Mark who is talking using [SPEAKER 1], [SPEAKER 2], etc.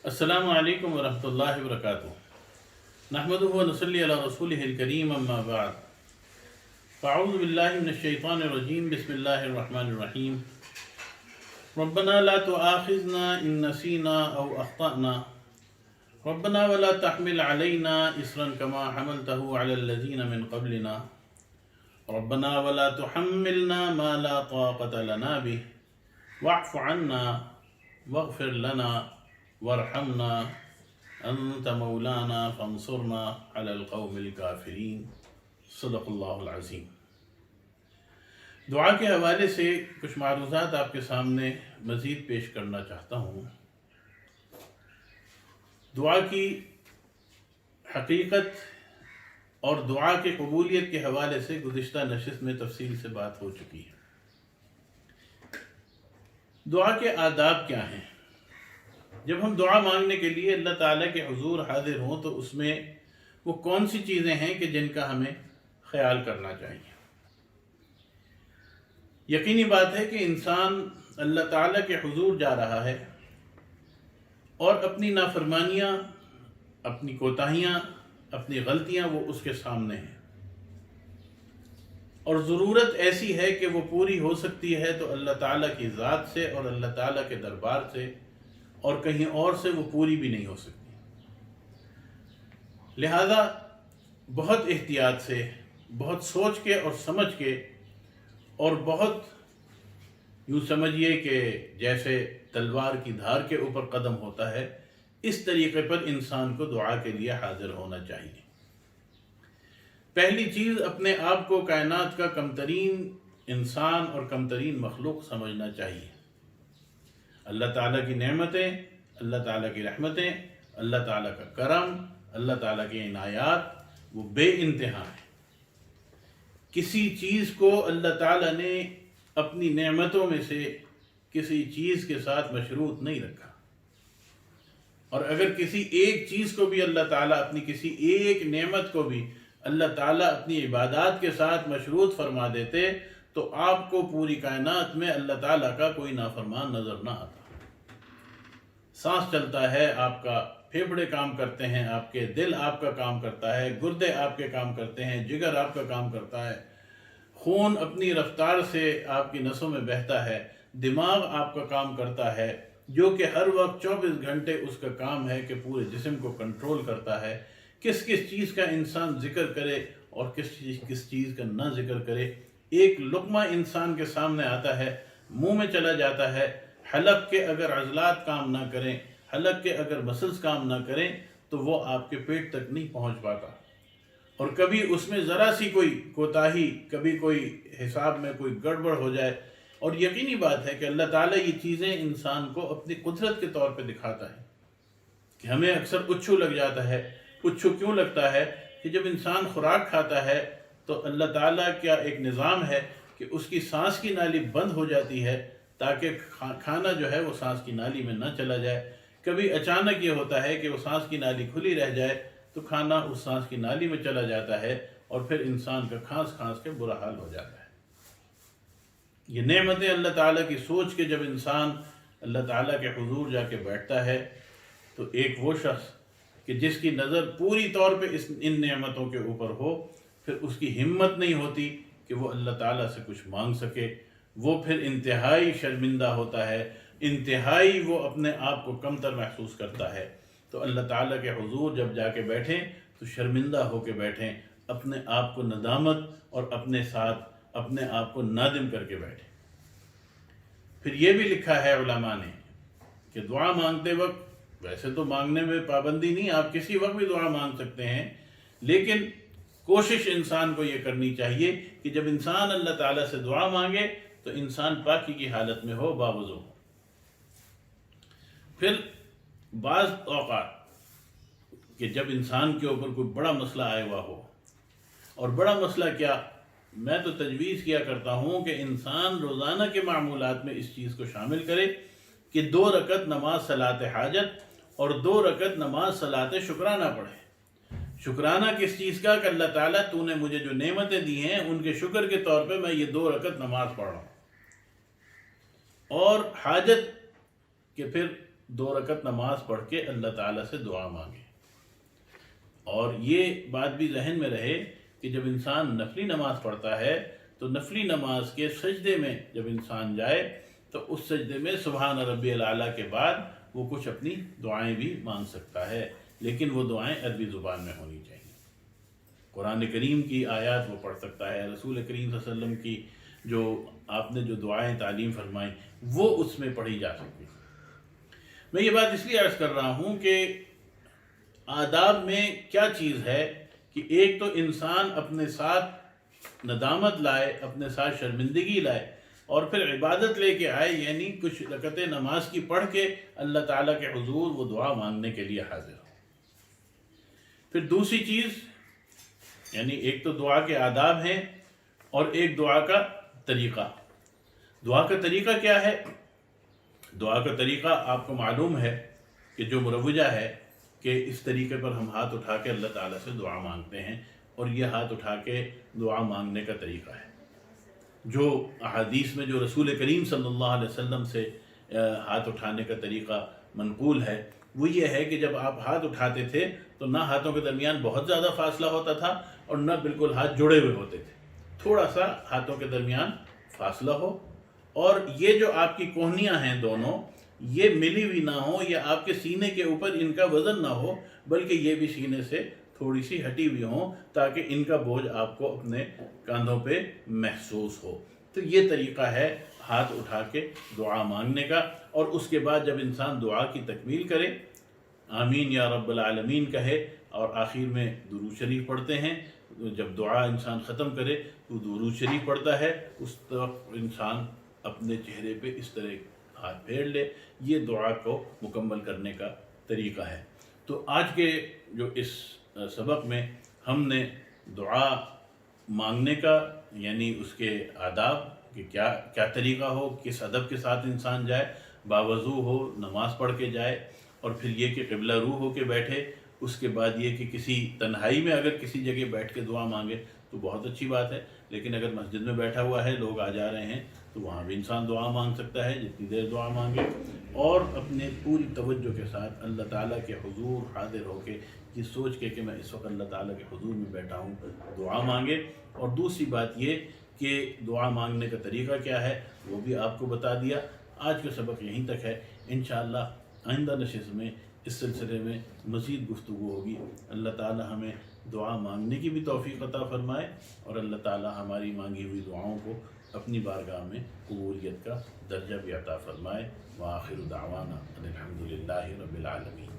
[SPEAKER 1] السلام علیکم ورحمۃ اللہ وبرکاتہ۔ نحمدہ و نصلی علی رسولہ الکریم، اما بعد فاعوذ باللہ من الشیطان الرجیم، بسم اللہ الرحمن الرحیم۔ ربنا لا تؤاخذنا ان نسینا او اخطأنا ربنا ولا تحمل علینا اصرا کما حملته علی الذین من قبلنا ربنا ولا تحملنا ما لا طاقة لنا به واعف عنا واغفر لنا وارحمنا انت مولانا فانصرنا على القوم الكافرین۔ صدق اللہ العظیم۔ دعا کے حوالے سے کچھ معروضات آپ کے سامنے مزید پیش کرنا چاہتا ہوں۔ دعا کی حقیقت اور دعا کے قبولیت کے حوالے سے گزشتہ نشست میں تفصیل سے بات ہو چکی ہے۔ دعا کے آداب کیا ہیں؟ جب ہم دعا مانگنے کے لیے اللہ تعالیٰ کے حضور حاضر ہوں تو اس میں وہ کون سی چیزیں ہیں کہ جن کا ہمیں خیال کرنا چاہیے؟ یقینی بات ہے کہ انسان اللہ تعالیٰ کے حضور جا رہا ہے اور اپنی نافرمانیاں، اپنی کوتاہیاں، اپنی غلطیاں وہ اس کے سامنے ہیں، اور ضرورت ایسی ہے کہ وہ پوری ہو سکتی ہے تو اللہ تعالیٰ کی ذات سے اور اللہ تعالیٰ کے دربار سے، اور کہیں اور سے وہ پوری بھی نہیں ہو سکتی۔ لہذا بہت احتیاط سے، بہت سوچ کے اور سمجھ کے، اور بہت یوں سمجھیے کہ جیسے تلوار کی دھار کے اوپر قدم ہوتا ہے، اس طریقے پر انسان کو دعا کے لیے حاضر ہونا چاہیے۔ پہلی چیز، اپنے آپ کو کائنات کا کمترین انسان اور کمترین مخلوق سمجھنا چاہیے۔ اللہ تعالیٰ کی نعمتیں، اللہ تعالیٰ کی رحمتیں، اللہ تعالیٰ کا کرم، اللہ تعالیٰ کی عنایات وہ بے انتہا ہیں۔ کسی چیز کو اللہ تعالیٰ نے اپنی نعمتوں میں سے کسی چیز کے ساتھ مشروط نہیں رکھا، اور اگر کسی ایک چیز کو بھی اللہ تعالیٰ اپنی کسی ایک نعمت کو بھی اللہ تعالیٰ اپنی عبادات کے ساتھ مشروط فرما دیتے تو آپ کو پوری کائنات میں اللہ تعالیٰ کا کوئی نافرمان نظر نہ آتا۔ سانس چلتا ہے، آپ کا پھیپھڑے کام کرتے ہیں، آپ کے دل آپ کا کام کرتا ہے، گردے آپ کے کام کرتے ہیں، جگر آپ کا کام کرتا ہے، خون اپنی رفتار سے آپ کی نسوں میں بہتا ہے، دماغ آپ کا کام کرتا ہے جو کہ ہر وقت 24 گھنٹے اس کا کام ہے کہ پورے جسم کو کنٹرول کرتا ہے۔ کس کس چیز کا انسان ذکر کرے اور کس چیز کا نہ ذکر کرے۔ ایک لقمہ انسان کے سامنے آتا ہے، منہ میں چلا جاتا ہے، حلق کے اگر عضلات کام نہ کریں، حلق کے اگر مسلز کام نہ کریں تو وہ آپ کے پیٹ تک نہیں پہنچ پاتا، اور کبھی اس میں ذرا سی کوئی کوتاہی، کبھی کوئی حساب میں کوئی گڑبڑ ہو جائے، اور یقینی بات ہے کہ اللہ تعالیٰ یہ چیزیں انسان کو اپنی قدرت کے طور پہ دکھاتا ہے کہ ہمیں اکثر اچھو لگ جاتا ہے۔ اچھو کیوں لگتا ہے؟ کہ جب انسان خوراک کھاتا ہے تو اللہ تعالیٰ کا ایک نظام ہے کہ اس کی سانس کی نالی بند ہو جاتی ہے تاکہ کھانا جو ہے وہ سانس کی نالی میں نہ چلا جائے۔ کبھی اچانک یہ ہوتا ہے کہ وہ سانس کی نالی کھلی رہ جائے تو کھانا اس سانس کی نالی میں چلا جاتا ہے، اور پھر انسان کا کھانس کھانس کے برا حال ہو جاتا ہے۔ یہ نعمتیں اللہ تعالیٰ کی سوچ کے جب انسان اللہ تعالیٰ کے حضور جا کے بیٹھتا ہے تو ایک وہ شخص کہ جس کی نظر پوری طور پہ ان نعمتوں کے اوپر ہو، پھر اس کی ہمت نہیں ہوتی کہ وہ اللہ تعالیٰ سے کچھ مانگ سکے۔ وہ پھر انتہائی شرمندہ ہوتا ہے، انتہائی وہ اپنے آپ کو کمتر محسوس کرتا ہے۔ تو اللہ تعالیٰ کے حضور جب جا کے بیٹھیں تو شرمندہ ہو کے بیٹھیں، اپنے آپ کو ندامت اور اپنے ساتھ اپنے آپ کو نادم کر کے بیٹھیں۔ پھر یہ بھی لکھا ہے علماء نے کہ دعا مانگتے وقت، ویسے تو مانگنے میں پابندی نہیں، آپ کسی وقت بھی دعا مانگ سکتے ہیں، لیکن کوشش انسان کو یہ کرنی چاہیے کہ جب انسان اللہ تعالیٰ سے دعا مانگے تو انسان پاکی کی حالت میں ہو، باوضو ہو۔ پھر بعض اوقات کہ جب انسان کے اوپر کوئی بڑا مسئلہ آیا ہوا ہو، اور بڑا مسئلہ کیا، میں تو تجویز کیا کرتا ہوں کہ انسان روزانہ کے معمولات میں اس چیز کو شامل کرے کہ 2 رکعت نماز صلاۃ حاجت اور 2 رکعت نماز صلاۃ شکرانہ پڑھے۔ شکرانہ کس چیز کا؟ کہ اللہ تعالیٰ تو نے مجھے جو نعمتیں دی ہیں ان کے شکر کے طور پہ میں یہ 2 رکعت نماز پڑھ رہا ہوں، اور حاجت کہ پھر 2 رکعت نماز پڑھ کے اللہ تعالیٰ سے دعا مانگے۔ اور یہ بات بھی ذہن میں رہے کہ جب انسان نفلی نماز پڑھتا ہے تو نفلی نماز کے سجدے میں جب انسان جائے تو اس سجدے میں سبحان ربی الاعلیٰ کے بعد وہ کچھ اپنی دعائیں بھی مانگ سکتا ہے، لیکن وہ دعائیں عربی زبان میں ہونی چاہیے۔ قرآن کریم کی آیات وہ پڑھ سکتا ہے، رسول کریم صلی اللہ علیہ وسلم کی جو آپ نے جو دعائیں تعلیم فرمائیں وہ اس میں پڑھی جا سکتی۔ میں یہ بات اس لیے عرض کر رہا ہوں کہ آداب میں کیا چیز ہے کہ ایک تو انسان اپنے ساتھ ندامت لائے، اپنے ساتھ شرمندگی لائے اور پھر عبادت لے کے آئے، یعنی کچھ رکعتیں نماز کی پڑھ کے اللہ تعالیٰ کے حضور وہ دعا مانگنے کے لیے حاضر ہو۔ پھر دوسری چیز، یعنی ایک تو دعا کے آداب ہیں اور ایک دعا کا طریقہ۔ دعا کا طریقہ کیا ہے؟ دعا کا طریقہ آپ کو معلوم ہے کہ جو مروجہ ہے کہ اس طریقے پر ہم ہاتھ اٹھا کے اللہ تعالیٰ سے دعا مانگتے ہیں، اور یہ ہاتھ اٹھا کے دعا مانگنے کا طریقہ ہے جو احادیث میں جو رسول کریم صلی اللہ علیہ وسلم سے ہاتھ اٹھانے کا طریقہ منقول ہے وہ یہ ہے کہ جب آپ ہاتھ اٹھاتے تھے تو نہ ہاتھوں کے درمیان بہت زیادہ فاصلہ ہوتا تھا اور نہ بالکل ہاتھ جڑے ہوئے ہوتے تھے، تھوڑا سا ہاتھوں کے درمیان فاصلہ ہو، اور یہ جو آپ کی کوہنیاں ہیں دونوں یہ ملی ہوئی نہ ہو یا آپ کے سینے کے اوپر ان کا وزن نہ ہو، بلکہ یہ بھی سینے سے تھوڑی سی ہٹی ہوئی ہوں تاکہ ان کا بوجھ آپ کو اپنے کاندھوں پہ محسوس ہو۔ تو یہ طریقہ ہے ہاتھ اٹھا کے دعا مانگنے کا، اور اس کے بعد جب انسان دعا کی تکمیل کرے، آمین یا رب العالمین کہے، اور آخر میں درود شریف پڑھتے ہیں۔ جب دعا انسان ختم کرے تو درود شریف پڑھتا ہے، اس وقت انسان اپنے چہرے پہ اس طرح ہاتھ پھیر لے۔ یہ دعا کو مکمل کرنے کا طریقہ ہے۔ تو آج کے جو اس سبق میں ہم نے دعا مانگنے کا یعنی اس کے آداب کہ کیا طریقہ ہو، کس ادب کے ساتھ انسان جائے، باوضو ہو، نماز پڑھ کے جائے، اور پھر یہ کہ قبلہ رو ہو کے بیٹھے۔ اس کے بعد یہ کہ کسی تنہائی میں اگر کسی جگہ بیٹھ کے دعا مانگے تو بہت اچھی بات ہے، لیکن اگر مسجد میں بیٹھا ہوا ہے، لوگ آ جا رہے ہیں، تو وہاں بھی انسان دعا مانگ سکتا ہے جتنی دیر دعا مانگے، اور اپنے پوری توجہ کے ساتھ اللہ تعالیٰ کے حضور حاضر ہو کے یہ سوچ کے کہ میں اس وقت اللہ تعالیٰ کے حضور میں بیٹھا ہوں دعا مانگے۔ اور دوسری بات یہ کہ دعا مانگنے کا طریقہ کیا ہے وہ بھی آپ کو بتا دیا۔ آج کا سبق یہیں تک ہے، انشاءاللہ آئندہ نشست میں اس سلسلے میں مزید گفتگو ہوگی۔ اللہ تعالیٰ ہمیں دعا مانگنے کی بھی توفیق عطا فرمائے، اور اللہ تعالیٰ ہماری مانگی ہوئی دعاؤں کو اپنی بارگاہ میں قبولیت کا درجہ بھی عطا فرمائے۔ وآخر دعوانا ان الحمد للہ رب العالمین۔